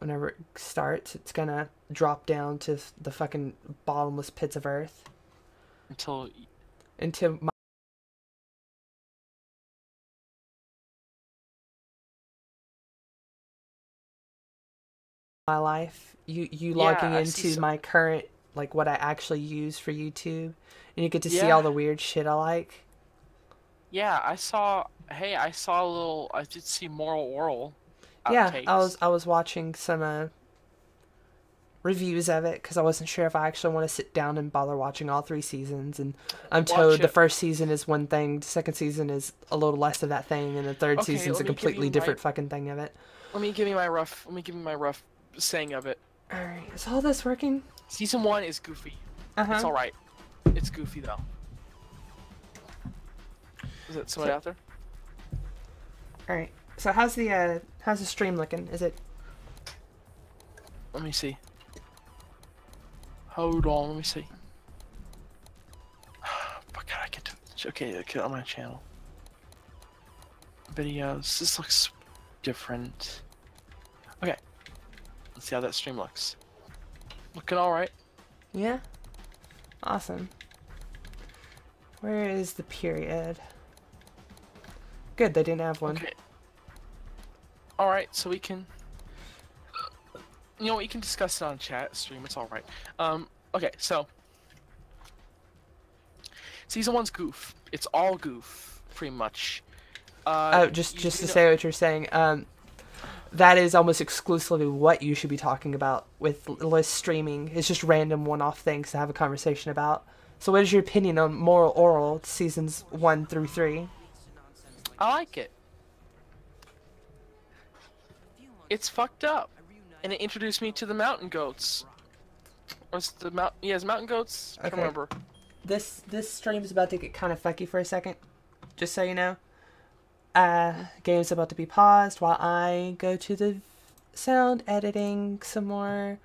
whenever it starts, it's gonna drop down to the fucking bottomless pits of earth Until into my life. You yeah, logging I see. into my current, like what I actually use for YouTube, and you get to see all Yeah, the weird shit I like. yeah, I saw. Hey, I saw a little. I did see moral oral Yeah, I was outtakes. I was watching some reviews of it because I wasn't sure if I actually want to sit down and bother watching all three seasons. And I'm Watch told the it. first season is one thing, the second season is a little less of that thing, and the third Okay, season's let a me give you completely my. different fucking thing of it. Let me give you my rough. Let me give you my rough saying of it. All right, is all this working? Season 1 is goofy. Uh It's huh. all right. It's goofy though. Is it So, somebody out there? all right. So how's the stream looking? Is it Let me see. Hold on. Let me see. But God, I can do it. Okay, okay, on my channel. Videos. This looks different. Okay. Let's see how that stream looks. Looking all right. yeah? Awesome. Where is the period? Good, they didn't have one. Okay. All right. So we can. You know, we can discuss it on chat stream. It's all right. Okay. So. Season 1's goof. It's all goof, pretty much. Oh, just You to know, say what you're saying. That is almost exclusively what you should be talking about with list streaming. It's just random one-off things to have a conversation about. So, what is your opinion on Moral Oral seasons 1 through 3? I like it. It's fucked up, and it introduced me to the mountain goats. Or is the mount? Yeah, it's mountain goats. I can't Okay, remember. this stream is about to get kind of fucky for a second, just so you know. Game's about to be paused while I go to the sound editing some more. All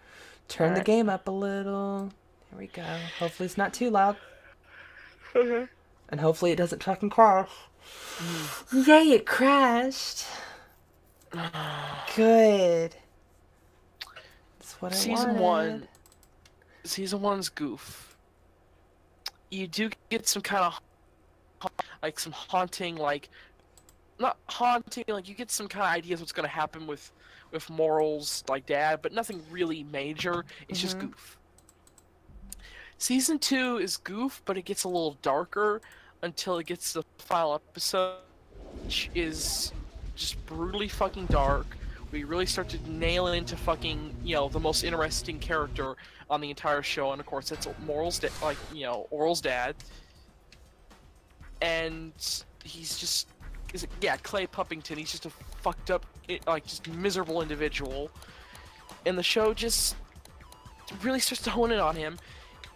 Turn the right. game up a little. There we go. Hopefully it's not too loud. Okay. And hopefully it doesn't fucking crash. Yay, it crashed. Good. That's what I Season wanted. 1. Season 1's goof. You do get some kind of like some haunting, like not haunting, like you get some kind of ideas what's gonna happen with morals, like dad, but nothing really major. It's just Mm-hmm. goof. Season 2 is goof, but it gets a little darker until it gets to the final episode, which is just brutally fucking dark. We really start to nail into fucking, the most interesting character on the entire show, and of course that's Oral's dad. And he's just, Clay Puppington. He's just a fucked up, just miserable individual. And the show just really starts to hone in on him.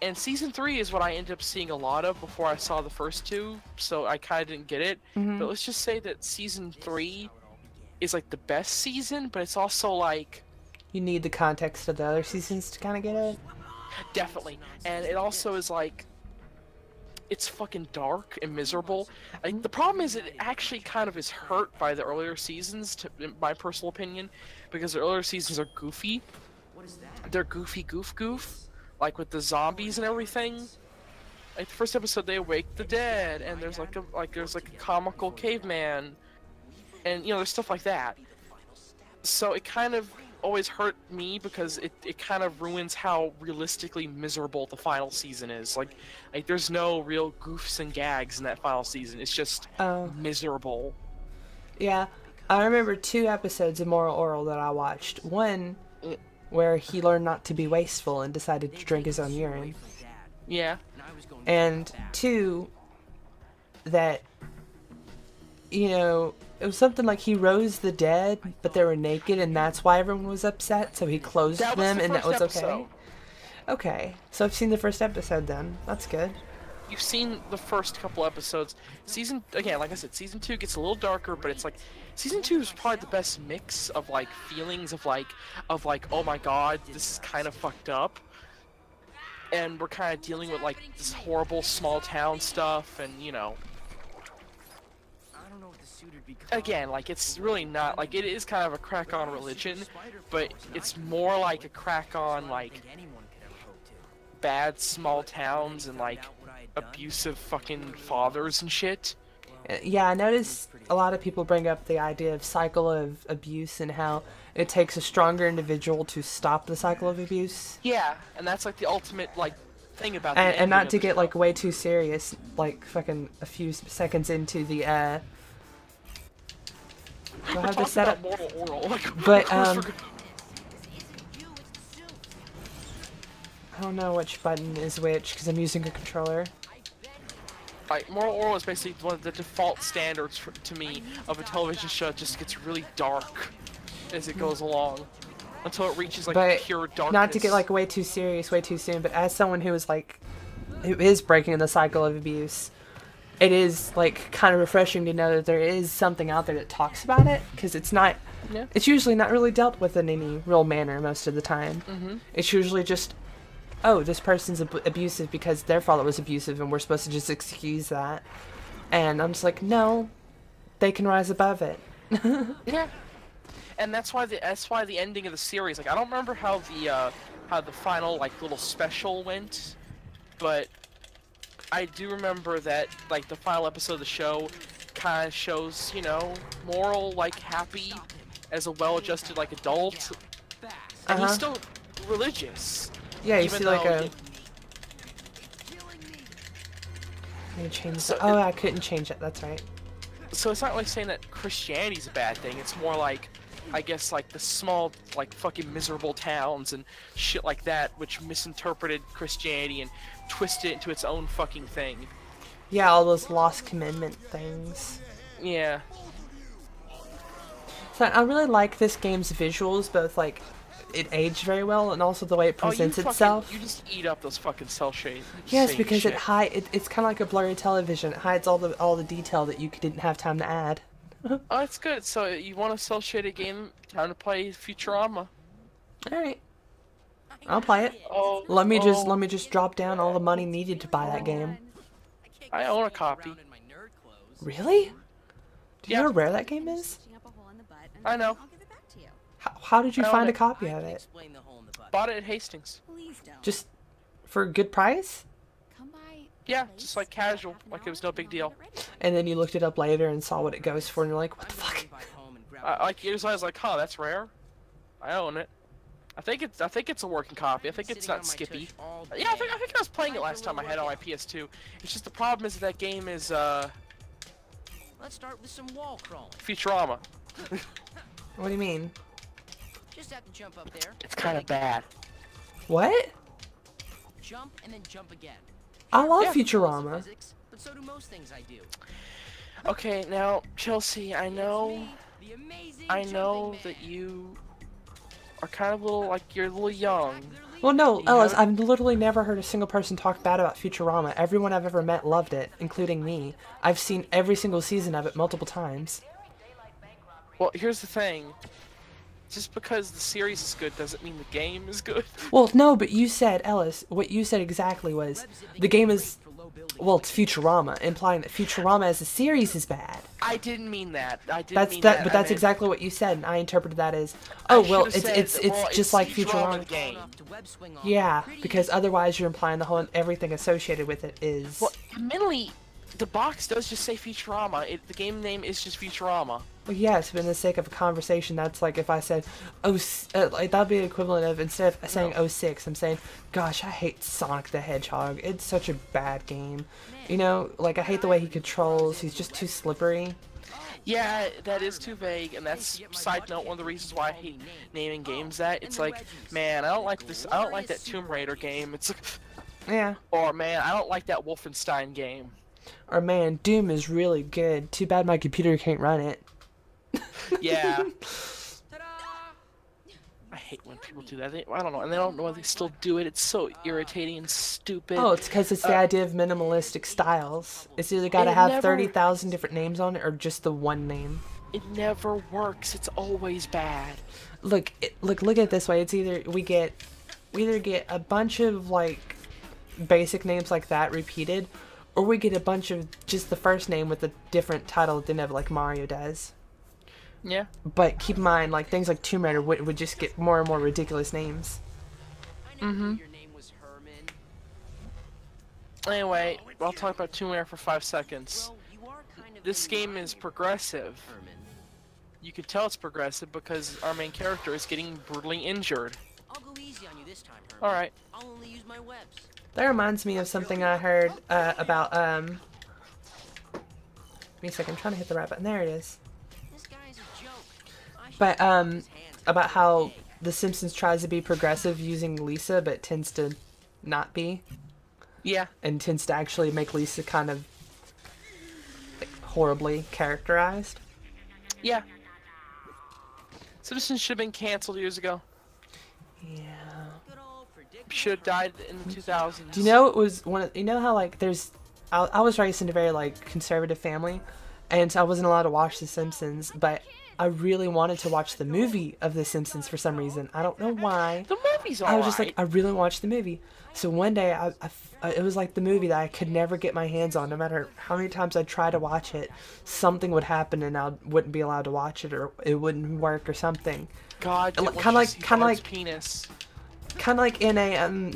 And season 3 is what I ended up seeing a lot of before I saw the first two, so I kind of didn't get it. Mm-hmm. But let's just say that season 3 is like the best season, but it's also like You need the context of the other seasons to kind of get it. definitely, and it also is like it's fucking dark and miserable. Like the problem is it actually kind of is hurt by the earlier seasons, in my personal opinion, because the earlier seasons are goofy. They're goofy goof, like with the zombies and everything. Like the first episode, they wake the dead, and there's there's like a comical caveman, and there's stuff like that. So it kind of always hurt me because it kind of ruins how realistically miserable the final season is. Like there's no real goofs and gags in that final season. It's just Oh, miserable. yeah. I remember 2 episodes of Moral Oral that I watched. One Mm, where he learned not to be wasteful and decided to drink his own urine. yeah. And 2, that, it was something like he rose the dead, but they were naked, and that's why everyone was upset, so he closed That was them, the and that first was episode. okay. Okay, so I've seen the first episode then. That's good. You've seen the first couple episodes. Again, like I said, season 2 gets a little darker, but it's like season 2 is probably the best mix of like feelings of like oh my god, this is kind of fucked up. And we're kind of dealing with like this horrible small town stuff, and again, like, it's really not, like, it is kind of a crack on religion, but it's more like a crack on, like, bad small towns and, like, abusive fucking fathers and shit. Yeah, I noticed a lot of people bring up the idea of cycle of abuse and how it takes a stronger individual to stop the cycle of abuse. Yeah, and that's, like, the ultimate, like, thing about the And not to get, show. like, way too serious, like, fucking a few seconds into the, do I have this set up? Mortal oral. Like, But, I don't know which button is which, because I'm using a controller. like, moral oral is basically one of the default standards to me of a television show. It just gets really dark as it goes along until it reaches, like, But pure darkness. not to get, like, way too serious way too soon, but as someone who is, like, who is breaking the cycle of abuse, it is, like, kind of refreshing to know that there is something out there that talks about it, because it's not, Yeah. it's usually not really dealt with in any real manner most of the time. Mm-hmm. It's usually just, oh, this person's abusive because their father was abusive and we're supposed to just excuse that. And I'm just like, no, they can rise above it. Yeah. And that's why the ending of the series, like, I don't remember how the final, like, little special went, but I do remember that, like, the final episode of the show kind of shows, you know, Moral, like, happy as a well-adjusted, like, adult, and he's still religious. Yeah, you even see, like, though a... Let me change So that. Oh, I couldn't change it, that's right. So it's not like saying that Christianity's a bad thing, it's more like, I guess, like, the small, like, fucking miserable towns and shit like that, which misinterpreted Christianity and twisted it into its own fucking thing. Yeah, all those lost commandment things. Yeah. So I really like this game's visuals, both, like, it aged very well and also the way it presents itself. You just eat up those fucking cell shades. Yes, because it's kind of like a blurry television. It hides all the detail that you didn't have time to add. Oh, it's good. So you want a cell shaded game? Time to play Futurama. Alright. I'll play it. Oh, Let me just drop down all the money needed to buy that game. I own a copy. Really? Do you Yeah. know how rare that game is? I know. How did you I own find a it. copy of it? Bought it at Hastings. Just for a good price? Yeah, just like casual, like it was no big deal. And then you looked it up later and saw what it goes for, and you're like, what the fuck? Like years I was like, huh, that's rare. I own it. I think it's a working copy. I think it's not Skippy. Yeah, I think I was playing it last time I had it on my PS2. It's just the problem is that game is Let's start with some wall crawling. Futurama. What do you mean? Just have to jump up there. It's kind of bad. What? Jump and then jump again. I love Yeah. Futurama. Physics, but so do most things I do. Okay, now Chelsea, I know The amazing that jumping man. you are kind of you're a little young. Well, no, You Ellis, haven't- I've literally never heard a single person talk bad about Futurama. Everyone I've ever met loved it, including me. I've seen every single season of it multiple times. Well, here's the thing. Just because the series is good doesn't mean the game is good. Well, no, but you said, Ellis, what you said exactly was, the game is, well, it's Futurama, implying that Futurama as a series is bad. I didn't mean that. I didn't That's mean that, that. but I that's meant- exactly what you said, and I interpreted that as, I oh, well, should've it's said, well, just like Futurama Futurama. the game. Yeah, because otherwise you're implying the whole everything associated with it is. Well, admittedly, the box does just say Futurama. The game name is just Futurama. Well, yes, but in the sake of a conversation, that's like if I said, like that'd be the equivalent of instead of saying 06, I'm saying, gosh, I hate Sonic the Hedgehog. It's such a bad game. You know, like I hate the way he controls. He's just too slippery. Yeah, that is too vague, and that's, side note, one of the reasons why I hate naming games that. It's like, man, I don't like this, I don't like that Tomb Raider game. It's like, Yeah. or man, I don't like that Wolfenstein game. Or man, Doom is really good. Too bad my computer can't run it. Yeah. I hate when people do that. I don't know, and they don't know why they still do it. It's so irritating and stupid. Oh, it's because it's the idea of minimalistic styles. It's either got to It have never- 30,000 different names on it or just the one name. It never works. It's always bad. Look at it this way. It's either we either get a bunch of like basic names like that repeated, or we get a bunch of just the first name with a different title at the end of it, like Mario does. Yeah. But keep in mind, like things like Tomb Raider would just get more and more ridiculous names. I never knew your name was Herman. Anyway, I'll talk about Tomb Raider for 5 seconds. Well, you are kind of This in game line is with progressive. Herman. You can tell it's progressive because our main character is getting brutally injured. I'll go easy on you this time, Herman. Alright. I'll only use my webs. That reminds me of something I heard about. Give me a second. I'm trying to hit the right button. There it is. This guy's a joke. I should But cut his hands about how today. The Simpsons tries to be progressive using Lisa, but tends to not be, Yeah. and tends to actually make Lisa kind of like, horribly characterized. Yeah. Citizens should have been canceled years ago. Yeah. Good old predictable Should have died in the 2000s. Do you know it was one of, you know how like there's I was raised in a very like conservative family, and I wasn't allowed to watch The Simpsons, but I really wanted to watch the movie of The Simpsons for some reason. I don't know why. The movie's I alright. was just like, I really watched the movie. So one day, it was like the movie that I could never get my hands on. No matter how many times I tried to watch it, something would happen and I wouldn't be allowed to watch it, or it wouldn't work, or something. God, Kinda kind like- of kinda like- penis. Kind of like in a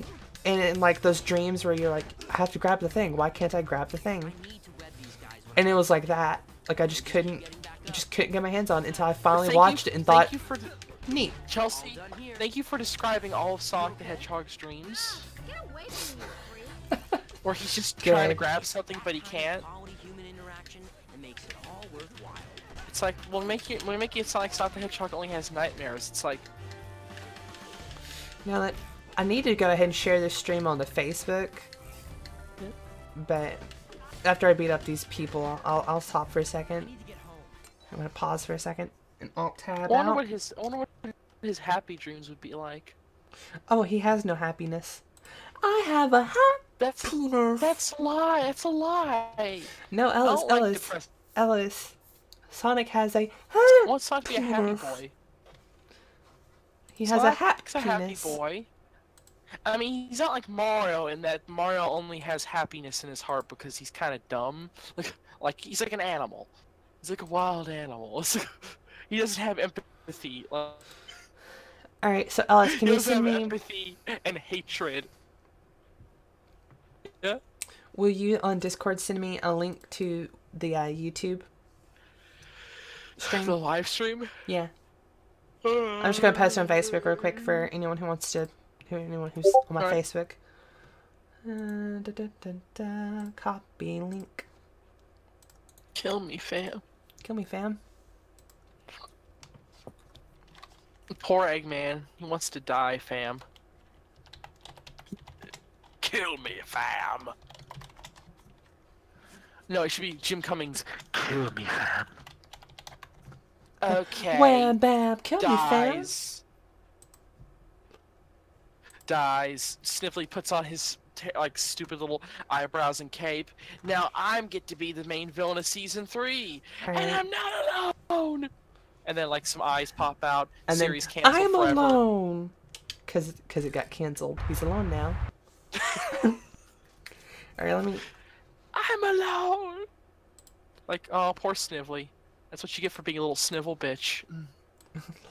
in like those dreams where you're like, I have to grab the thing. Why can't I grab the thing? I need to web these guys when And it was like that. Like I just couldn't get my hands on it until I finally Thank watched you, it and thank thought, you for neat. Chelsea. done here. Thank you for describing all of Sonic the Hedgehog's dreams, Get away from me, freak. where he's just trying to Good. grab something but he can't. quality human interaction that makes it all worthwhile. It's like, well, when we make it Sonic the Hedgehog only has nightmares. It's like, Now that I need to go ahead and share this stream on the Facebook, but after I beat up these people, I'll stop for a I second. need to get home. I'm gonna pause for a second and alt tab I wonder out. what his happy dreams would be like. Oh, he has no happiness. I have a That's happiness. that's a lie. That's a lie. No, I Ellis, don't like Ellis, depressed. Ellis. Sonic has a Wants Sonic to be a happy happiness. boy. He has a Sonic's a happy happiness. boy. I mean, he's not like Mario in that Mario only has happiness in his heart because he's kind of dumb. Like he's like an animal. He's like a wild animal. It's like, he doesn't have empathy. Like, All right, so Ellis, can he you doesn't send have me? empathy and hatred. Yeah. Will you on Discord send me a link to the YouTube stream? The live stream. Yeah. I'm just gonna post it on Facebook real quick for anyone who wants to, anyone who's on my Alright. Facebook. Copy link. Kill me, fam. Kill me, fam. Poor Eggman. He wants to die, fam. Kill me, fam. No, it should be Jim Cummings. Kill me, fam. Okay. Wham bam, kill me, fam. Dies. Sniffly puts on his like stupid little eyebrows and cape. Now I'm get to be the main villain of season 3, and Alright. I'm not alone. And then like some eyes pop out. And then Series canceled I'm forever. alone. Cause it got canceled. He's alone now. Alright, let me. I'm alone. Like, oh, poor Snively. That's what you get for being a little snivel bitch.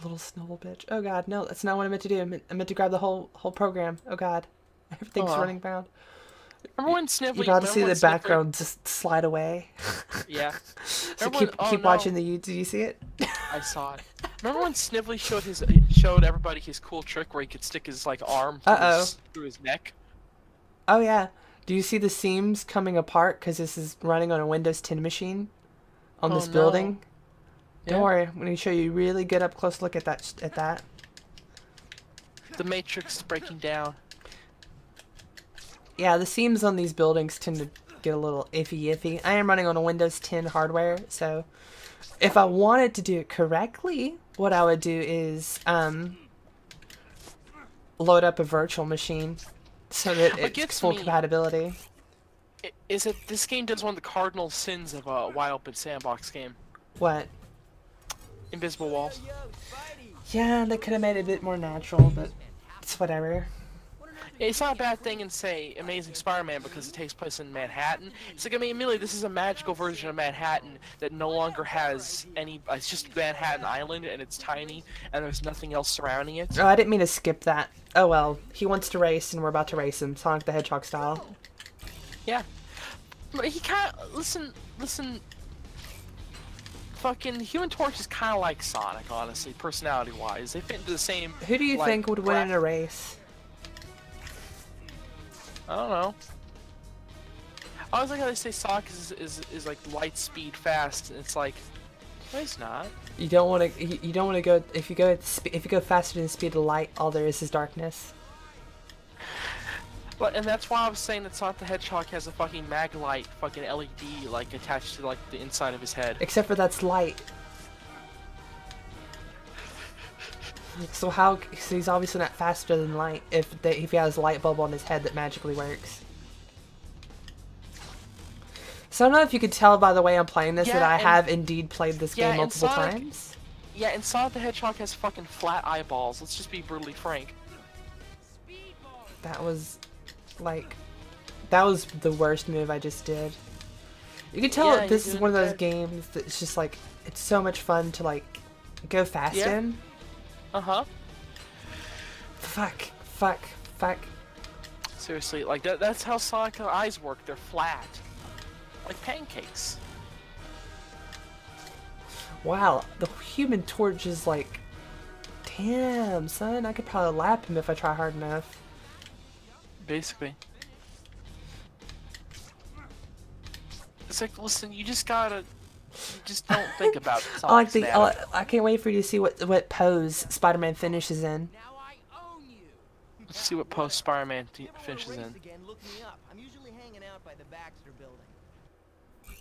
Little snivel bitch. Oh god, no, that's not what I meant to do. I meant to grab the whole program. Oh god. Everything's Aw. running around. Remember when Snively? You're about to see remember the when Snively- background just slide away. Yeah. So Remember keep when- oh, keep no. watching the YouTube. Did you see it? I saw it. Remember when Snively showed everybody his cool trick where he could stick his like arm through his neck? Oh yeah. Do you see the seams coming apart because this is running on a Windows 10 machine on Oh, this no. building? Don't Yeah. worry, I'm going to show you a really good up close look at that. The Matrix is breaking down. Yeah, the seams on these buildings tend to get a little iffy. I am running on a Windows 10 hardware, so if I wanted to do it correctly, what I would do is load up a virtual machine so that What it's gets full me- compatibility. Is it this game does one of the cardinal sins of a wide open sandbox game? What? Invisible walls. Yeah, they could have made it a bit more natural, but it's whatever. It's not a bad thing in, say, Amazing Spider-Man because it takes place in Manhattan. It's like, I mean, Amelia, this is a magical version of Manhattan that no longer has any... It's just Manhattan Island, and it's tiny, and there's nothing else surrounding it. Oh, I didn't mean to skip that. Oh well, he wants to race, and we're about to race him, Sonic the Hedgehog style. Yeah. But he kind of... Listen... Fucking Human Torch is kind of like Sonic, honestly, personality-wise. They fit into the same... Who do you like, think would win in a race? I don't know. I always like how they say Sonic is like light speed fast. And it's like, no, he's not. You don't want to. You don't want to go. If you go if you go faster than the speed of light, all there is darkness. But and that's why I was saying that Sonic the Hedgehog has a fucking Maglite fucking LED like attached to like the inside of his head. Except for that's light. So how? So he's obviously not faster than light if he has a light bulb on his head that magically works. So I don't know if you could tell by the way I'm playing this that I have indeed played this game multiple times. Yeah, and Sonic the Hedgehog has fucking flat eyeballs. Let's just be brutally frank. That was, like, that was the worst move I just did. You can tell Yeah, this is one of those games that's just like it's so much fun to like go fast in. Uh-huh. Fuck. Seriously, like that's how Sonic eyes work. They're flat. Like pancakes. Wow, the Human Torch is like, damn, son, I could probably lap him if I try hard enough. Basically. It's like, listen, you just gotta, you just don't think about Sonic's I like the, anatomy. I can't wait for you to see what pose Spider-Man finishes in. Now I own you. Let's see what post Spider-Man finishes in. Again, look me up. I'm usually hanging out by the Baxter building.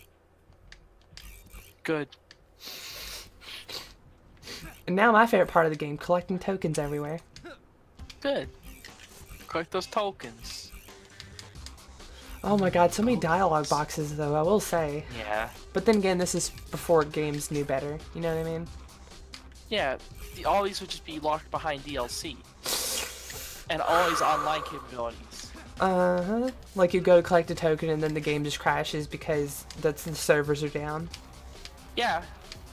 Good. And now my favorite part of the game, collecting tokens everywhere. Good. Collect those tokens. Oh my god, so many dialogue boxes though, I will say. Yeah. But then again, this is before games knew better, you know what I mean? Yeah. All these would just be locked behind DLC. And always online capabilities. Uh-huh. Like you go to collect a token and then the game just crashes because the servers are down. Yeah.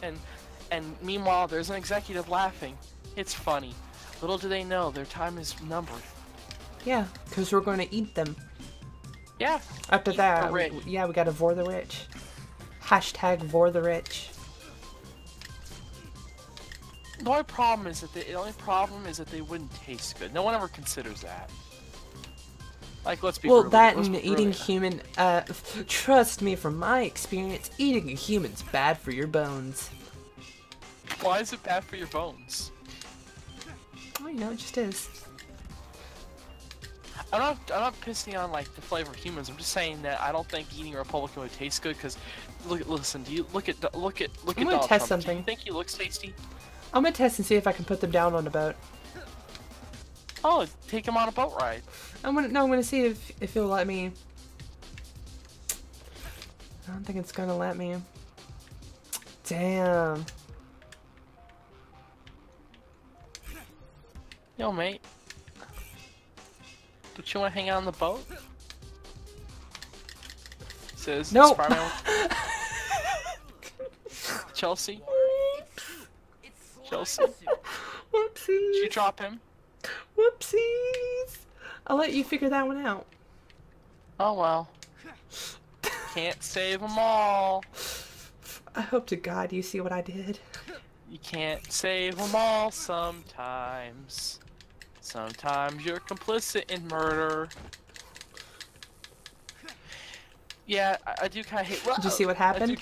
And meanwhile, there's an executive laughing. It's funny. Little do they know, their time is numbered. Yeah, because we're going to eat them. Yeah. After Eat that, the rich. yeah, we gotta vor the rich. Hashtag vor the rich. The only problem is that they wouldn't taste good. No one ever considers that. Like, let's be Well, brutally- that let's and be eating brutally- human, trust me from my experience, eating a human's bad for your bones. Why is it bad for your bones? Oh, you know, it just is. I'm not pissing on like the flavor of humans. I'm just saying that I don't think eating a Republican would taste good. Cause listen, do you look at I'm gonna Donald test Trump. Do something. you think he looks tasty? I'm gonna test and see if I can put them down on the boat. Oh, take him on a boat ride. I'm gonna see if it'll let me. I don't think it's gonna let me. Damn. Yo, mate. Don't you want to hang out on the boat? Says No. Spider-Man. Chelsea. Chelsea. Did Whoopsies. you drop him? Whoopsies. I'll let you figure that one out. Oh well. Can't save them all. I hope to God you see what I did. You can't save them all sometimes. Sometimes you're complicit in murder. Yeah, I do kind of hate. Did you see what happened?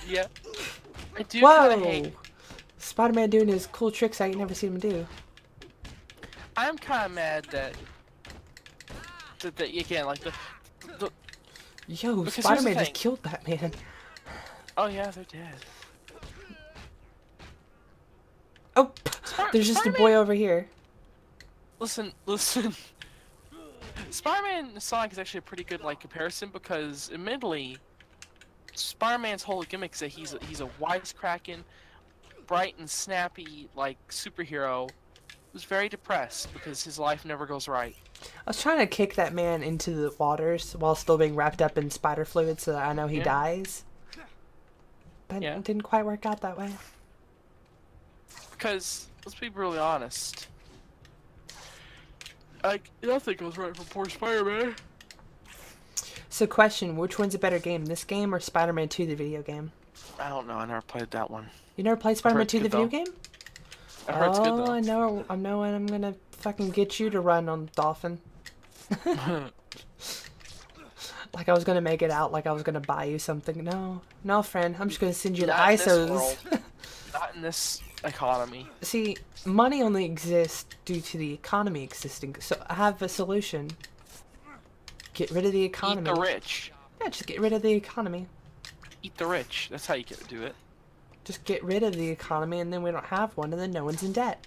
Yeah. I do kind of Whoa! hate. Spider-Man doing his cool tricks I ain't never seen him do. I'm kind of mad that again, like the. Yo, Because here's the Spider-Man just thing. killed that man. Oh yeah, they're dead. Oh, there's just a Spider-Man- boy over here. Listen. Spider-Man and Sonic is actually a pretty good like comparison because admittedly, Spider-Man's whole gimmick is that he's a wisecracking, bright and snappy like superhero, was very depressed because his life never goes right. I was trying to kick that man into the waters while still being wrapped up in spider fluid so that I know he Yeah. dies. But Yeah. it didn't quite work out that way. Because, let's be brutally honest. Like, nothing goes right for poor Spider-Man. So question, which one's a better game? This game or Spider-Man 2, the video game? I don't know, I never played that one. You never played Spider-Man it's 2, the good, video though. game? I heard it's good, Oh, though. I know when I'm gonna fucking get you to run on Dolphin. Like I was gonna make it out like I was gonna buy you something. No, friend. I'm just gonna send you the Not in this ISOs. world. Not in this economy. See, money only exists due to the economy existing. So I have a solution. Get rid of the economy. Eat the rich. Yeah, just get rid of the economy. Eat the rich. That's how you do it. Just get rid of the economy, and then we don't have one, and then no one's in debt.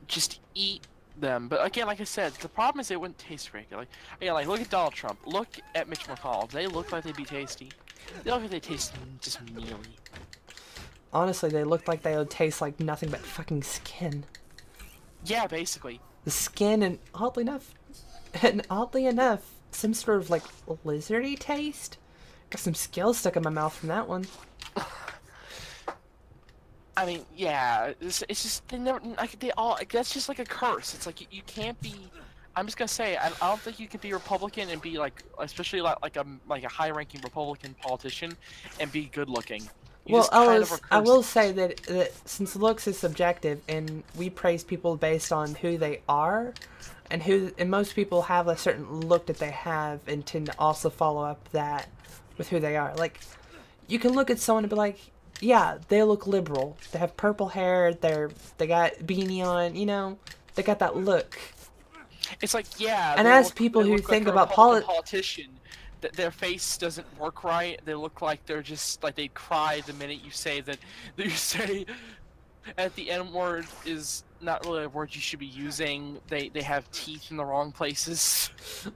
Just eat them. But again, like I said, the problem is they wouldn't taste very good. Like, again, like look at Donald Trump. Look at Mitch McConnell. They look like they'd be tasty. They look like they taste just mealy. Honestly, they looked like they would taste like nothing but fucking skin. Yeah, basically. The skin, and oddly enough, some sort of like lizardy taste. Got some scales stuck in my mouth from that one. I mean, yeah, it's just they never like they all. That's just like a curse. It's like you can't be. I'm just gonna say I don't think you can be Republican and be like, especially like a high-ranking Republican politician, and be good-looking. You Well, just kind of are I cursed. will say that since looks is subjective, and we praise people based on who they are, and most people have a certain look that they have, and tend to also follow up that with who they are. Like, you can look at someone and be like, yeah, they look liberal. They have purple hair. They got beanie on. You know, they got that look. It's like, yeah. And they as look- people they who look think like a about Republican politician, their face doesn't work right. They look like they're just like they cry the minute you say that you say at the N word is not really a word you should be using. They have teeth in the wrong places.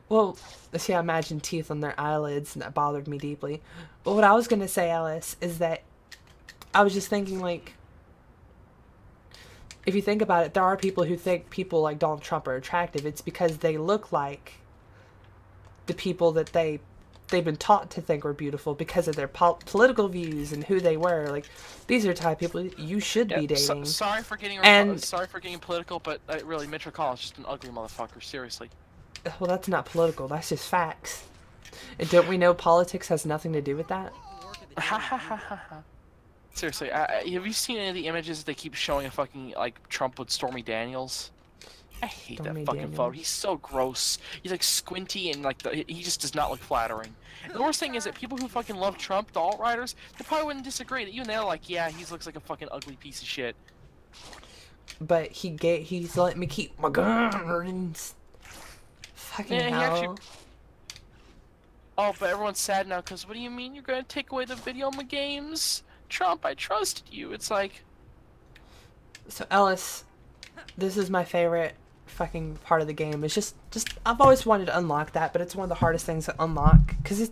Well, see, I imagine teeth on their eyelids, and that bothered me deeply. But what I was gonna say, Alice, is that I was just thinking, like, if you think about it, there are people who think people like Donald Trump are attractive. It's because they look like the people that they've been taught to think were beautiful because of their political views and who they were. Like, these are the type of people you should be dating. Sorry for getting And- sorry for getting political, but really, Mitch McConnell is just an ugly motherfucker. Seriously. Well, that's not political. That's just facts. And don't we know politics has nothing to do with that? Ha ha ha ha ha. Seriously, have you seen any of the images they keep showing of fucking like Trump with Stormy Daniels? I hate Stormy that fucking Daniels. photo. He's so gross. He's like squinty and like he just does not look flattering. And the worst thing is that people who fucking love Trump, the alt-righters, they probably wouldn't disagree. That even they're like, yeah, he looks like a fucking ugly piece of shit. But he's letting me keep my guns. Fucking Yeah, he hell. actually- Oh, but everyone's sad now because what do you mean you're gonna take away the video on the games? Trump, I trusted you. It's like, So Ellis, this is my favorite fucking part of the game. It's just I've always wanted to unlock that, but it's one of the hardest things to unlock because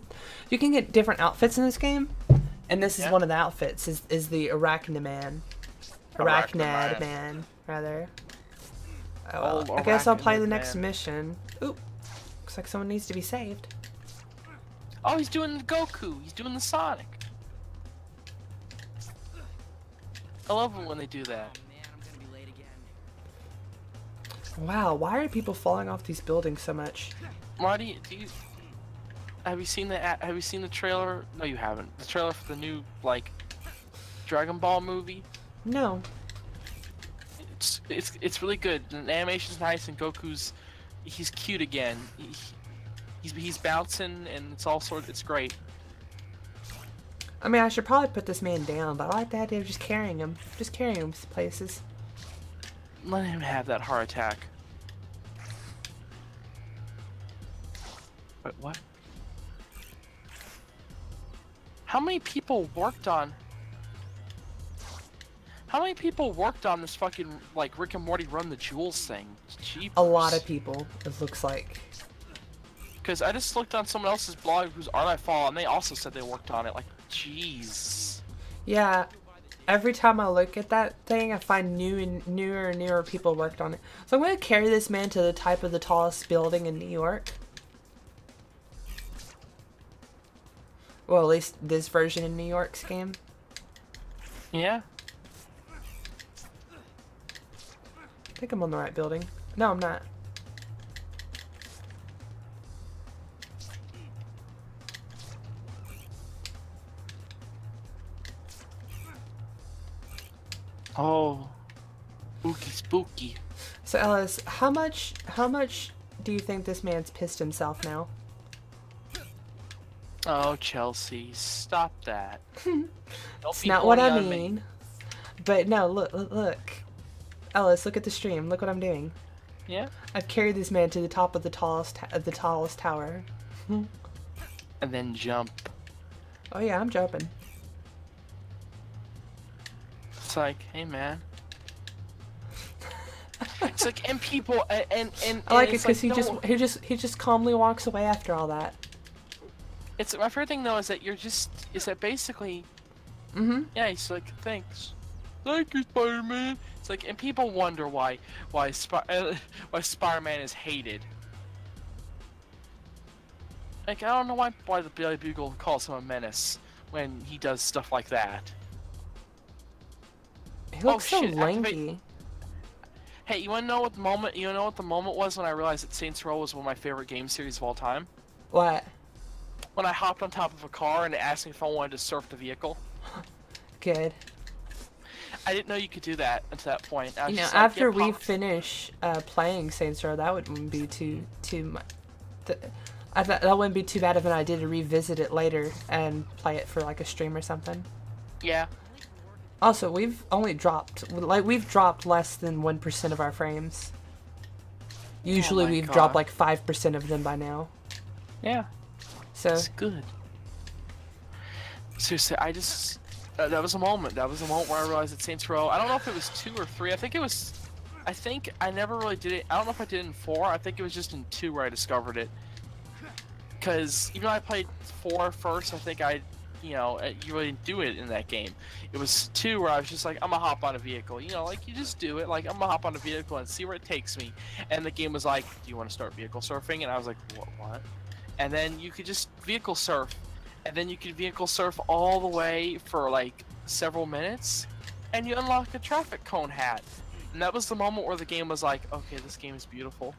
you can get different outfits in this game, and this is Yeah. one of the outfits. Is the Arachnid man rather. Oh, well, Old I guess I'll play Arachnid the next man. mission. Oop, looks like someone needs to be saved. oh, he's doing the Goku. He's doing the Sonic. I love it when they do that. Oh man, I'm gonna be late again. Wow, why are people falling off these buildings so much? Marty, have you seen the trailer? No, you haven't. The trailer for the new like Dragon Ball movie. No. It's really good. The animation's nice, and he's cute again. He's bouncing, and it's great. I mean, I should probably put this man down, but I like the idea of just carrying him places. Let him have that heart attack. Wait, what? How many people worked on this fucking, like, Rick and Morty Run the Jewels thing? Jeepers. A lot of people, it looks like. Because I just looked on someone else's blog whose art I follow, and they also said they worked on it. Like, jeez. Yeah, Every time I look at that thing, I find newer and newer people worked on it. So I'm going to carry this man to the top of the tallest building in New York. Well, at least this version in New York's game. Yeah. I think I'm on the right building. No, I'm not. Oh. Spooky, spooky. So Ellis, how much do you think this man's pissed himself now? Oh, Chelsea, stop that. It's not what I mean. But no, look. Ellis, look at the stream. Look what I'm doing. Yeah. I've carried this man to the top of the tallest tower. And then jump. Oh yeah, I'm jumping. It's like, hey man. It's like, and people, and I like it it's because like, he just calmly walks away after all that. It's my favorite thing though is that is that basically, yeah, he's like, thanks, thank you, Spider-Man. It's like, and people wonder why Spider-Man is hated. Like, I don't know why the Daily Bugle calls him a menace when he does stuff like that. He looks so shit, lanky. Hey, you wanna know what the moment? You know what the moment was when I realized that Saints Row was one of my favorite game series of all time? What? When I hopped on top of a car and it asked me if I wanted to surf the vehicle. Good. I didn't know you could do that until that point. I was You know, just like, after yeah, we pop. finish playing Saints Row, that wouldn't be too much. I thought that wouldn't be too bad if I did to revisit it later and play it for like a stream or something. Yeah. Also, we've only dropped less than 1% of our frames. Usually, my we've God. dropped like 5% of them by now. Yeah. So It's good. Seriously, I just that was a moment. That was a moment where I realized that Saints Row. I don't know if it was 2 or 3. I think I never really did it. I don't know if I did it in 4. I think it was just in 2 where I discovered it. Because even though I played 4 first, I think you really didn't do it in that game. It was 2 where I was just like, I'm gonna hop on a vehicle. You know, like, you just do it. Like, I'm gonna hop on a vehicle and see where it takes me. And the game was like, do you want to start vehicle surfing? And I was like, what? And then you could just vehicle surf. And then you could vehicle surf all the way for like several minutes. And you unlock a traffic cone hat. And that was the moment where the game was like, okay, this game is beautiful.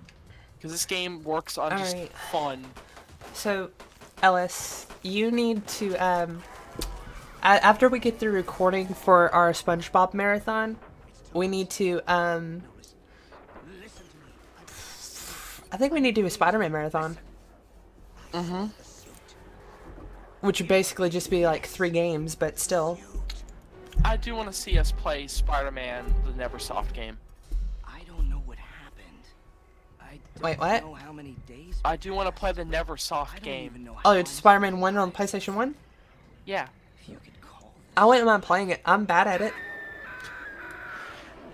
Because this game works on just Alright. fun. So, Ellis, you need to, after we get through recording for our SpongeBob marathon, we need to, I think we need to do a Spider-Man marathon. Mm-hmm. Which would basically just be like 3 games, but still. I do want to see us play Spider-Man, the Neversoft game. I don't know what happened. I don't Wait, what? know how many days. I do want to play the Neversoft I don't game. even know Oh, how it's Spider-Man 1 on PlayStation 1? Yeah. if you could call I wouldn't mind playing it. I'm bad at it.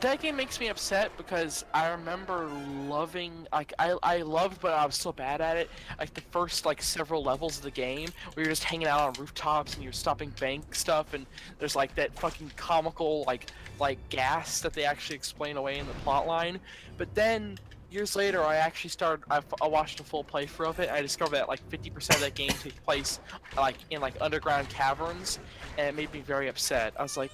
That game makes me upset because I remember loving, like, I loved, but I was so bad at it, like, the first, like, several levels of the game, where you're just hanging out on rooftops and you're stopping bank stuff, and there's, like, that fucking comical, like gas that they actually explain away in the plot line. But then, years later, I watched a full playthrough of it, and I discovered that, like, 50% of that game takes place, like, in, like, underground caverns, and it made me very upset. I was like,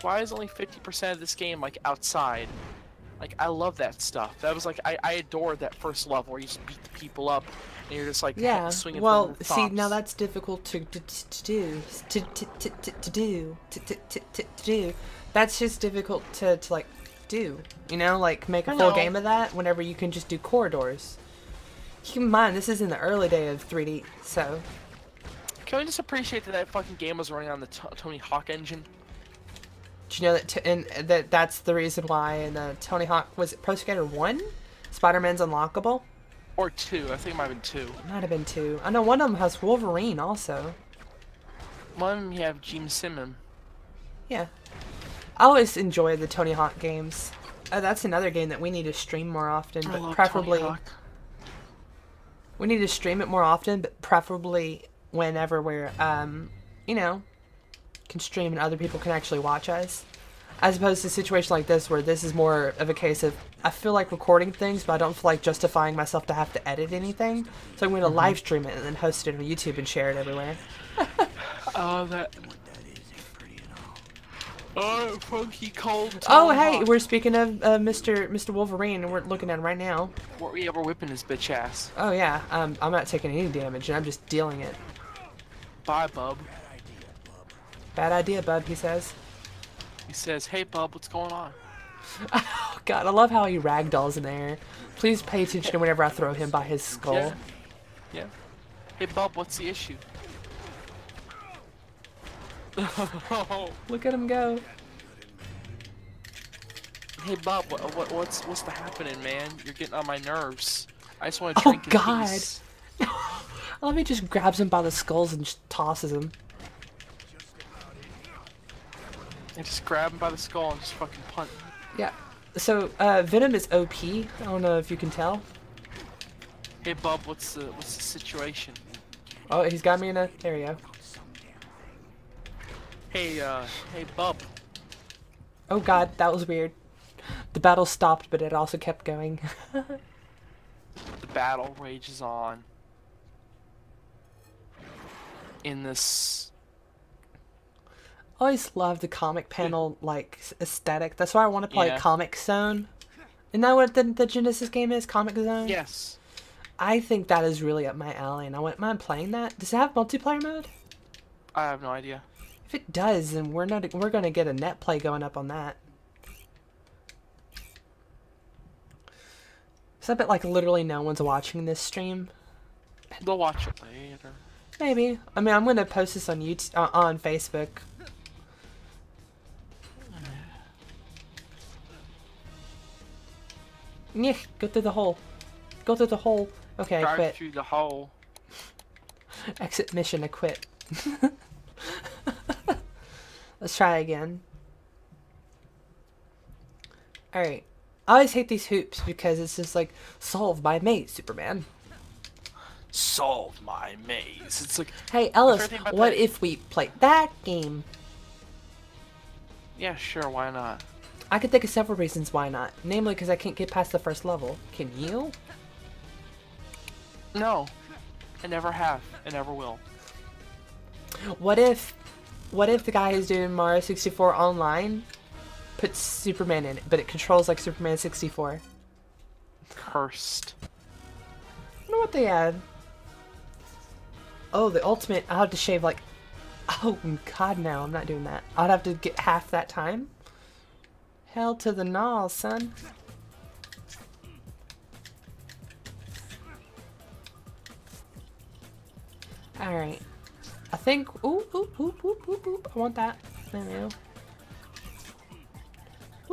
why is only 50% of this game, like, outside? Like, I love that stuff. That was, like, I adored that first level where you just beat the people up, and you're just, like, Yeah. swinging Well, from see, rooftops. now that's difficult to do. That's just difficult to like do. You know, like make a I full know. game of that whenever you can just do corridors. Keep in mind, this is in the early day of 3D, so Can we just appreciate that that fucking game was running on the Tony Hawk engine? do you know that that's the reason why in Tony Hawk, was it Pro Skater 1? Spider-Man's unlockable? Or 2, I think it might have been 2. Might have been 2. I know one of them has Wolverine also. One, you have Gene Simmons. Yeah. I always enjoy the Tony Hawk games. That's another game that we need to stream more often, I but love preferably Tony Hawk. we need to stream it more often, but preferably whenever we're you know, can stream and other people can actually watch us. As opposed to a situation like this where this is more of a case of I feel like recording things, but I don't feel like justifying myself to have to edit anything. So I'm going to live stream it and then host it on YouTube and share it everywhere. Oh, that. Oh, funky cold. Oh, hey, we're speaking of Mr. Wolverine, and we're looking at him right now. We're whipping his bitch ass. Oh yeah, I'm not taking any damage, and I'm just dealing it. Bye, bub. Bad idea, bub, he says. He says, "Hey, bub, what's going on?" Oh god, I love how he ragdolls in there. Please pay attention to whenever I throw him by his skull. Yeah. Yeah. Hey, bub, what's the issue? Look at him go. Hey, bub, what's the happening, man? You're getting on my nerves. I just want to Oh drink in god. peace. I love he just grabs him by the skulls and just tosses him. I just grab him by the skull and just fucking punt. Yeah. So, Venom is OP. I don't know if you can tell. Hey, bub, what's the situation? Oh, he's got me in a... There we go. Hey, hey, bub. Oh god, that was weird. The battle stopped, but it also kept going. The battle rages on. In this... I always love the comic panel, like, aesthetic. That's why I want to play Yeah. Comic Zone. Isn't that what the Genesis game is? Comic Zone? Yes. I think that is really up my alley, and I wouldn't mind playing that. Does it have multiplayer mode? I have no idea. If it does, then we're gonna get a net play going up on that. So I bet like literally no one's watching this stream. They'll watch it later. Maybe. I mean, I'm gonna post this on YouTube, on Facebook. Yeah, go through the hole. Go through the hole. Okay, I Drive quit. through the hole. Exit mission, I quit. Let's try again. Alright. I always hate these hoops because it's just like, solve my maze, Superman. Solve my maze. It's like, Hey, Ellis, favorite thing about what that- if we played that game? yeah, sure, why not? I could think of several reasons why not. Namely, because I can't get past the first level. Can you? No. I never have. I never will. What if the guy who's doing Mario 64 online puts Superman in it, but it controls like Superman 64? Cursed. I wonder what they add. Oh, the ultimate. I'll have to shave like... Oh, God, no. I'm not doing that. I'd have to get half that time. Hell to the gnaw, son. Alright. I think... Ooh, ooh, ooh, ooh, ooh, ooh. I want that. There we go.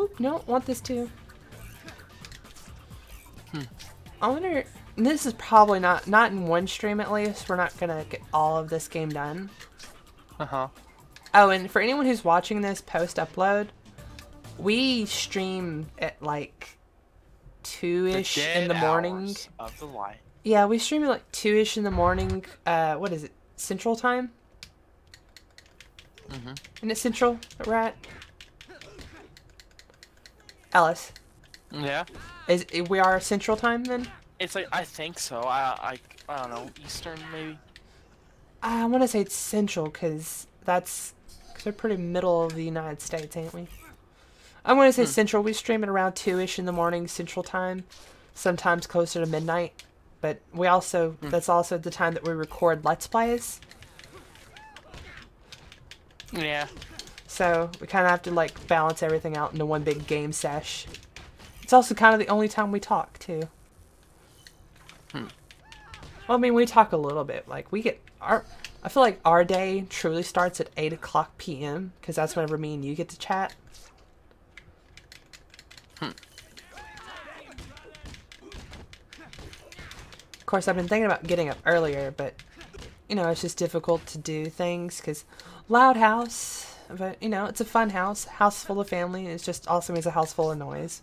Oop, no, want this too. I wonder... This is probably not in one stream at least. We're not gonna get all of this game done. Uh-huh. Oh, and for anyone who's watching this post-upload, we stream at like 2-ish in the morning. Hours of the light. Yeah, we stream at like 2-ish in the morning. What is it? Central time? Mm-hmm. Isn't it Central that we're at? Ellis, Yeah. we are Central time then? It's like, I think so. I don't know. Eastern, maybe? I want to say it's Central because cause we're pretty middle of the United States, ain't we? I want to say Central. We stream at around 2-ish in the morning Central time, sometimes closer to midnight. But we also, that's also the time that we record Let's Plays. Yeah. So we kind of have to like balance everything out into one big game sesh. It's also kind of the only time we talk too. Well, I mean, we talk a little bit. Like we get I feel like our day truly starts at 8 o'clock p.m. because that's whenever me and you get to chat. Of course, I've been thinking about getting up earlier, but you know, it's just difficult to do things because loud house. But you know, it's a fun house full of family. It's just also means a house full of noise,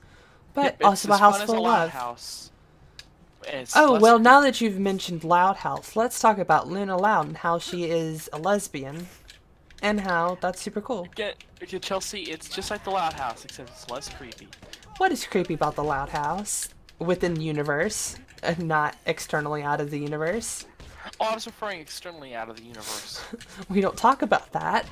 but Yep, also it's a as house fun as full a of loud love. house. It's Oh, less well, creepy. now that you've mentioned Loud House, let's talk about Luna Loud and how she is a lesbian. and how that's super cool. Get Chelsea. It's just like the Loud House, except it's less creepy. What is creepy about the Loud House within the universe and not externally out of the universe? Oh, I was referring externally out of the universe. We don't talk about that.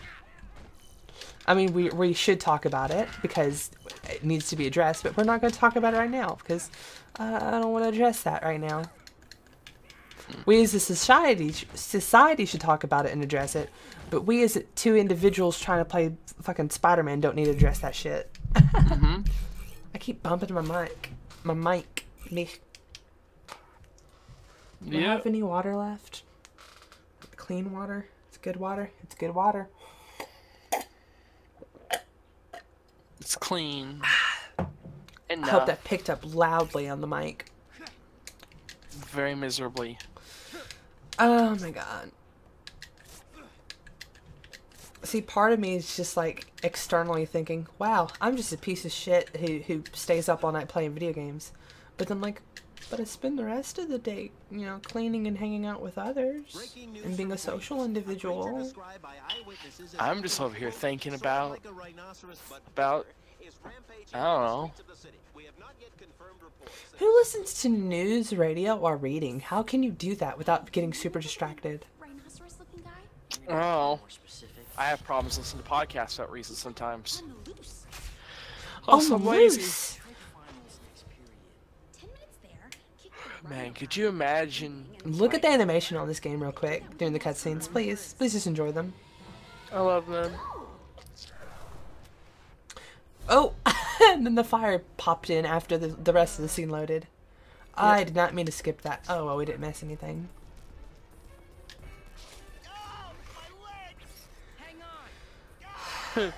I mean, we should talk about it because it needs to be addressed, but we're not going to talk about it right now because I don't want to address that right now. We as a society should talk about it and address it, but we as two individuals trying to play fucking Spider-Man don't need to address that shit. Mm-hmm. I keep bumping my mic. My mic. Me. Do I have any water left? Clean water? It's good water? It's good water. It's clean. And I hope that picked up loudly on the mic. very miserably. Oh my god. See, part of me is just like externally thinking, wow, I'm just a piece of shit who stays up all night playing video games. But then like, but I spend the rest of the day, you know, cleaning and hanging out with others and being a social individual. I'm just over here thinking about I don't know. Who listens to news radio while reading? How can you do that without getting super distracted? Rhinoceros-looking guy? Oh, More specific. I have problems listening to podcasts for that reason sometimes. On the loose. Also, On the lazy. loose. 10 minutes there. Kick the Man, could you imagine? Look at the animation on this game real quick during the cutscenes, please. Please just enjoy them. I love them. Oh, and then the fire popped in after the rest of the scene loaded. I did not mean to skip that. Oh, well, we didn't miss anything. Hang on.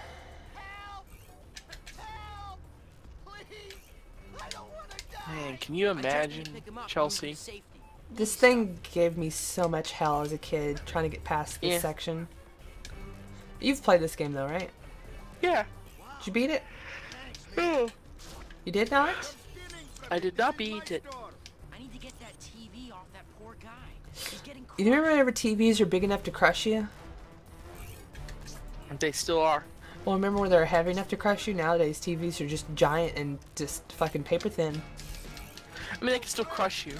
Man, can you imagine, Chelsea? This thing gave me so much hell as a kid trying to get past this Yeah. section. You've played this game though, right? Yeah. Did you beat it? Oh, You did not? I did not beat it. I need to get that TV off that poor guy. He's getting You remember whenever TVs are big enough to crush you? They still are. Well, remember when they were heavy enough to crush you? Nowadays, TVs are just giant and just fucking paper thin. I mean, they can still crush you.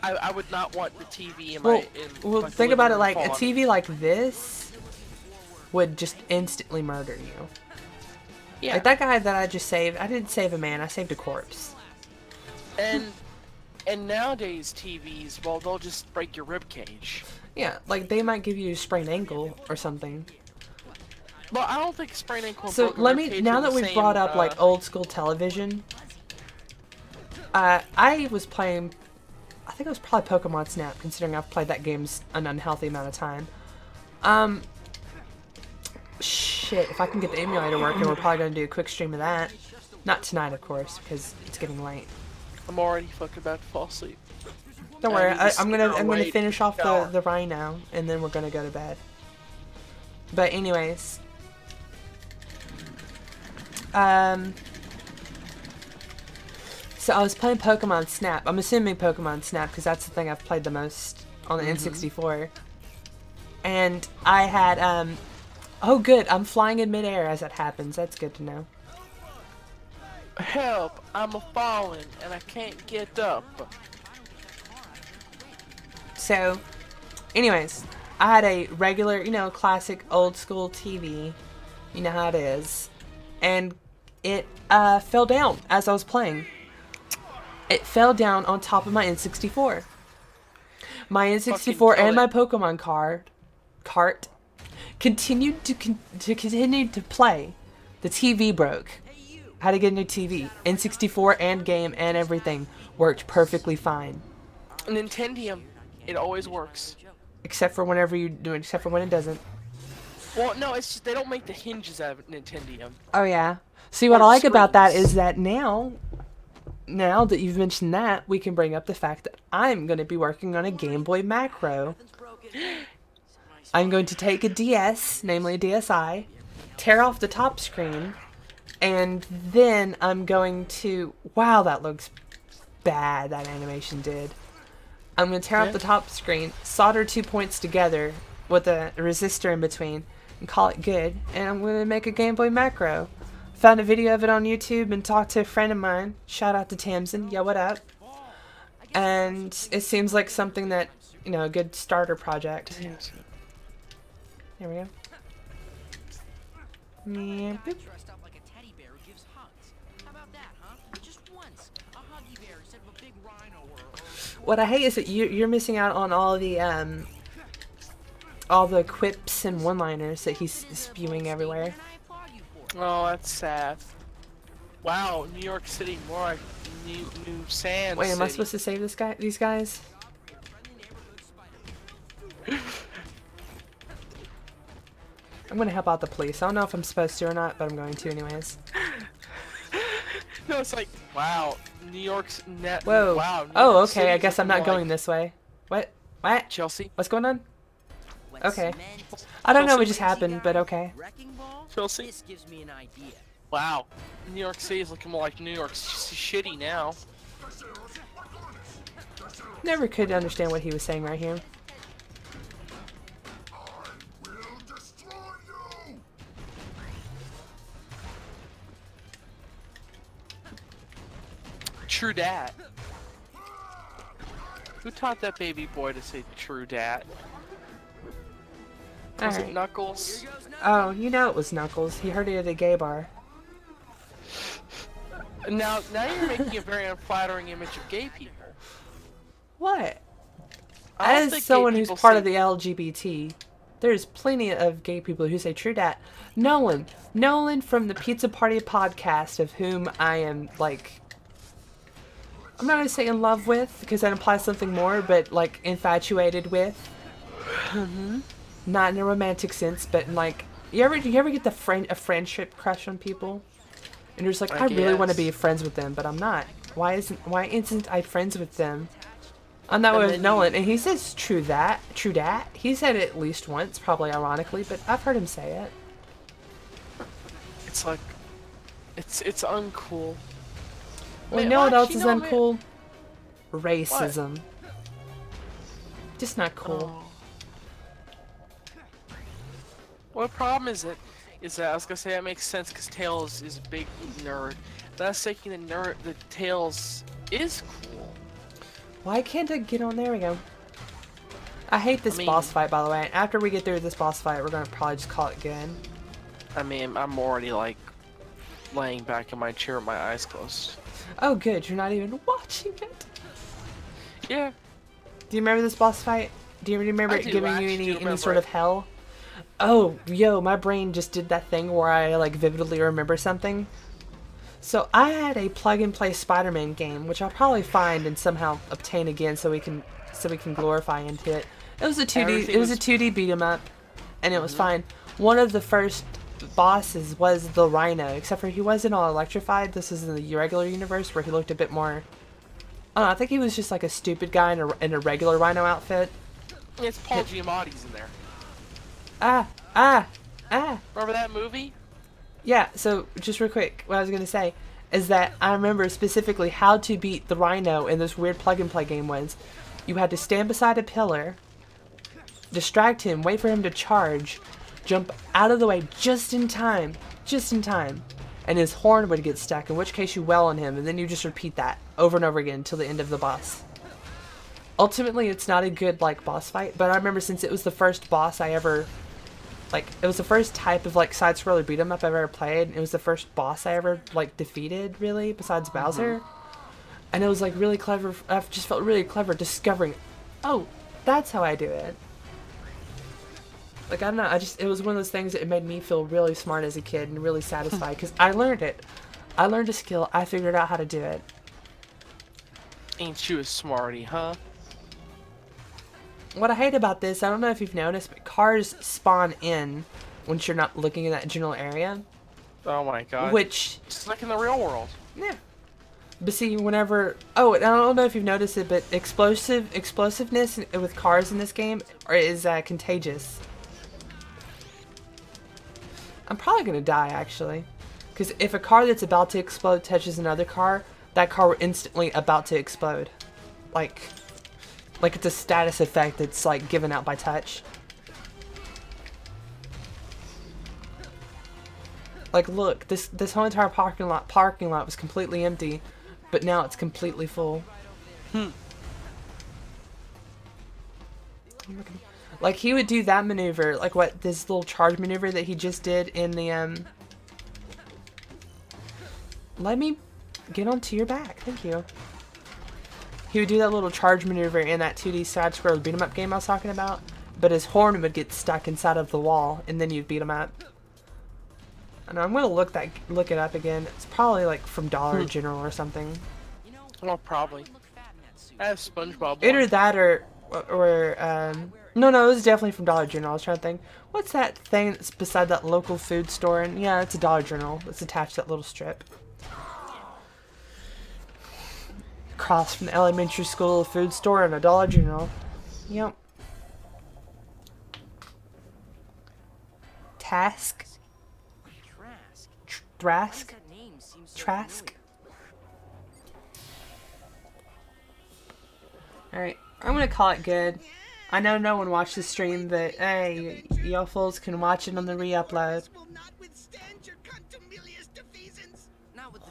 I would not want the TV in Well, my. well, my think about it living like room a TV like this would just instantly murder you. Yeah. Like that guy that I just saved, I didn't save a man, I saved a corpse. And nowadays TVs, well, they'll just break your rib cage. Yeah, like they might give you a sprained ankle or something. Well, I don't think sprained ankle. and So broken let rib me, cage now are that the we've same, brought up like old school television, I was playing, I think it was probably Pokemon Snap, considering I've played that game an unhealthy amount of time. Shit, if I can get the emulator working, we're probably gonna do a quick stream of that. Not tonight, of course, because it's getting late. I'm already fucking about to fall asleep. Don't worry, I need to I'm gonna wait finish off shower. the rhino, and then we're gonna go to bed. But anyways, so I was playing Pokemon Snap. I'm assuming Pokemon Snap because that's the thing I've played the most on the N64. And I had oh good, I'm flying in midair as it happens. That's good to know. Help! I'm a falling and I can't get up. So, anyways, I had a regular, you know, classic old school TV. You know how it is. And it fell down as I was playing. It fell down on top of my N64. My N64 and my Pokemon cart continued to continue to play. The TV broke. Had to get a new TV. N64 and game and everything worked perfectly fine. Nintendium, it always works. Except for whenever you do it, except for when it doesn't. Well, no, it's just they don't make the hinges out of Nintendium. Oh yeah. See, what I like about that is that now that you've mentioned that, we can bring up the fact that I'm going to be working on a Game Boy Macro. I'm going to take a DS, namely a DSi, tear off the top screen, and then I'm going to... Wow, that looks bad, that animation did. I'm going to tear off the top screen, solder 2 points together, with a resistor in between and call it good. And I'm going to make a Game Boy macro. Found a video of it on YouTube and talked to a friend of mine. Shout out to Tamsin. Yo, what up? And it seems like something that, you know, a good starter project. There we go. Yeah. Dressed up like a teddy bear who gives hugs. How about that, huh? Just once. A huggy bear instead of a big rhino or What I hate is that you're missing out on all the quips and one-liners that he's spewing everywhere. and I applaud you for it. Oh, that's sad. Wow, New York City, more like New Sand Wait, am I City. supposed to save these guys? I'm gonna help out the police. I don't know if I'm supposed to or not, but I'm going to anyways. No, it's like, wow, New York's net. Whoa. Wow. New Oh, York okay. I City's guess I'm looking not going like this way. What? What? Chelsea. What's going on? When Okay. cement, I don't know what Chelsea just happened, but okay. wrecking ball, Chelsea. this gives me an idea. Wow. New York City's looking more like New York shitty now. Never could understand what he was saying right here. True dat. Who taught that baby boy to say true dat? Was it Alright. Knuckles? Oh, you know it was Knuckles. He heard it at a gay bar. Now you're making a very unflattering image of gay people. What? I don't As think someone gay who's people part say- of the LGBT, there's plenty of gay people who say true dat. Nolan from the Pizza Party podcast, of whom I am like, I'm not gonna say in love with because that implies something more, but like infatuated with. Not in a romantic sense, but in like, you ever get a friendship crush on people, and you're just like, I really want to guess. be friends with them, but I'm not. Why isn't I friends with them? I'm that And way then with Nolan, and he says true dat. He said it at least once, probably ironically, but I've heard him say it. It's like, it's uncool. Well, you Man, know what well, else actually, is no, man. uncool? Racism. Just not cool. Oh. Well, the problem is that I was gonna say that makes sense because Tails is a big nerd. But I was thinking that Tails is cool. Why can't I get on? There we go. I hate this I mean- boss fight, by the way. After we get through this boss fight, we're gonna probably just call it good. I mean, I'm already like laying back in my chair with my eyes closed. Oh, good. You're not even watching it. Yeah. Do you remember this boss fight? Do you remember I it do, giving I you actually do any remember sort it. of hell? Oh, yo, my brain just did that thing where I like vividly remember something. So I had a plug-and-play Spider-Man game, which I'll probably find and somehow obtain again, so we can glorify into it. It was a 2D. Everything It was a was- 2D beat 'em up, and it was fine. One of the first bosses was the Rhino, except for he wasn't all electrified. This is in the regular universe where he looked a bit more. I don't know. I think he was just like a stupid guy in a regular Rhino outfit. It's Paul Giamatti's in there. Ah. Remember that movie? Yeah, so just real quick, what I was going to say is that I remember specifically how to beat the Rhino in this weird plug-and-play game was you had to stand beside a pillar, distract him, wait for him to charge, jump out of the way just in time, and his horn would get stuck, in which case you wail on him, and then you just repeat that over and over again until the end of the boss. Ultimately, it's not a good, like, boss fight, but I remember since it was the first boss I ever... Like, it was the first type of, like, side-scroller beat-em up I've ever played. And it was the first boss I ever, like, defeated, really, besides Bowser. And it was, like, really clever. I just felt really clever discovering, oh, that's how I do it. Like, I don't know. It was one of those things that it made me feel really smart as a kid and really satisfied. Because I learned it. I learned a skill. I figured out how to do it. Ain't you a smarty, huh? What I hate about this, I don't know if you've noticed, but cars spawn in once you're not looking in that general area. Oh my god. Which, It's like in the real world. yeah. But see, whenever... Oh, and I don't know if you've noticed it, but explosiveness with cars in this game is contagious. I'm probably going to die, actually. Because if a car that's about to explode touches another car, that car will instantly about to explode. Like it's a status effect that's, like, given out by touch. Like, look, this whole entire parking lot was completely empty, but now it's completely full. Like, he would do that maneuver, like what, this little charge maneuver that he just did in the, let me get onto your back, thank you. He would do that little charge maneuver in that 2D side-scroll beat-em-up game I was talking about, but his horn would get stuck inside of the wall, and then you'd beat him up. And I'm gonna look it up again. It's probably like from Dollar General or something. Well, probably. I have SpongeBob. Either that or no, it was definitely from Dollar General. I was trying to think, what's that thing that's beside that local food store? And yeah, it's a Dollar General. It's attached to that little strip. Across from the elementary school, food store, and a Dollar General. Yep. Task. Trask. Trask. Alright, I'm gonna call it good. I know no one watched the stream, but hey, y'all fools can watch it on the re-upload.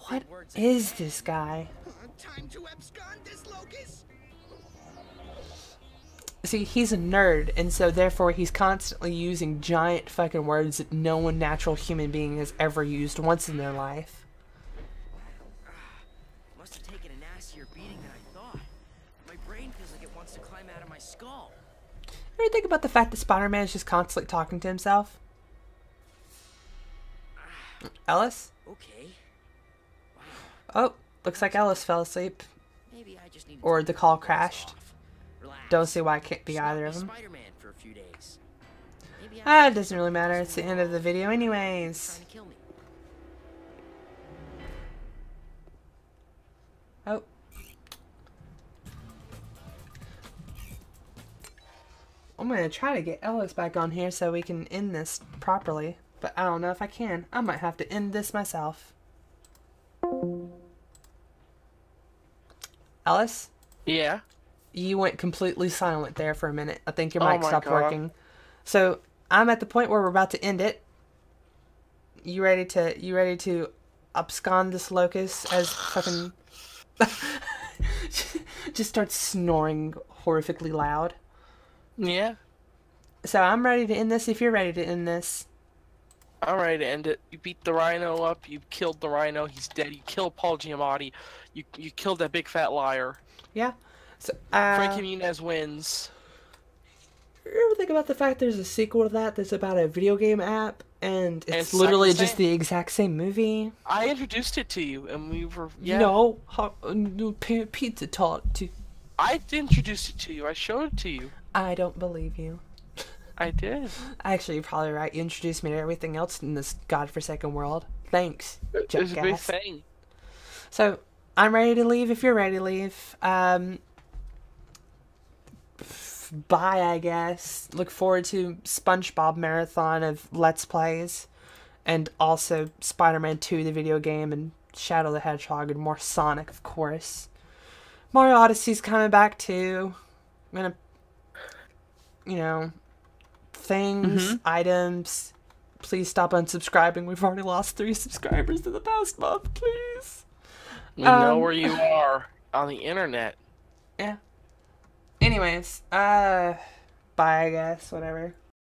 What is this guy? See, he's a nerd, and so therefore he's constantly using giant fucking words that no one natural human being has ever used once in their life. Must have taken a nastier beating than I thought. My brain feels like it wants to climb out of my skull. Ever think about the fact that Spider-Man is just constantly talking to himself? Ellis? Okay. Oh, looks like Ellis fell asleep. Maybe I just need to Or take the a call few days crashed. off. Relax. Don't see why it can't be Just not either of be them. Spider-Man for a few days. Maybe Ah, I it doesn't really matter. It's the end of the video anyways. trying to kill me. Oh. I'm gonna try to get Ellis back on here so we can end this properly. But I don't know if I can. I might have to end this myself. Ellis? Yeah. You went completely silent there for a minute. I think your Oh mic my stopped God. working. So I'm at the point where we're about to end it. You ready to abscond this locust as fucking just starts snoring horrifically loud. Yeah. So I'm ready to end this if you're ready to end this. I'm ready to end it. You beat the Rhino up. You killed the Rhino. He's dead. You killed Paul Giamatti. You killed that big fat liar. Yeah. So Frank Jimenez wins. you ever think about the fact there's a sequel to that that's about a video game app and it's it's literally exactly the just the exact same movie? I introduced it to you, and we were No, pizza talk to. I introduced it to you. I showed it to you. I don't believe you. I did. Actually, you're probably right. You introduced me to everything else in this godforsaken world. Thanks, It was a big jackass. thing. So, I'm ready to leave if you're ready to leave. Bye, I guess. Look forward to SpongeBob marathon of Let's Plays. And also Spider-Man 2, the video game, and Shadow the Hedgehog, and more Sonic, of course. Mario Odyssey's coming back, too. I'm gonna, you know, things, items. Please stop unsubscribing. We've already lost 3 subscribers in the past month, please. We know where you are on the internet. Yeah. Anyways, bye, I guess, whatever.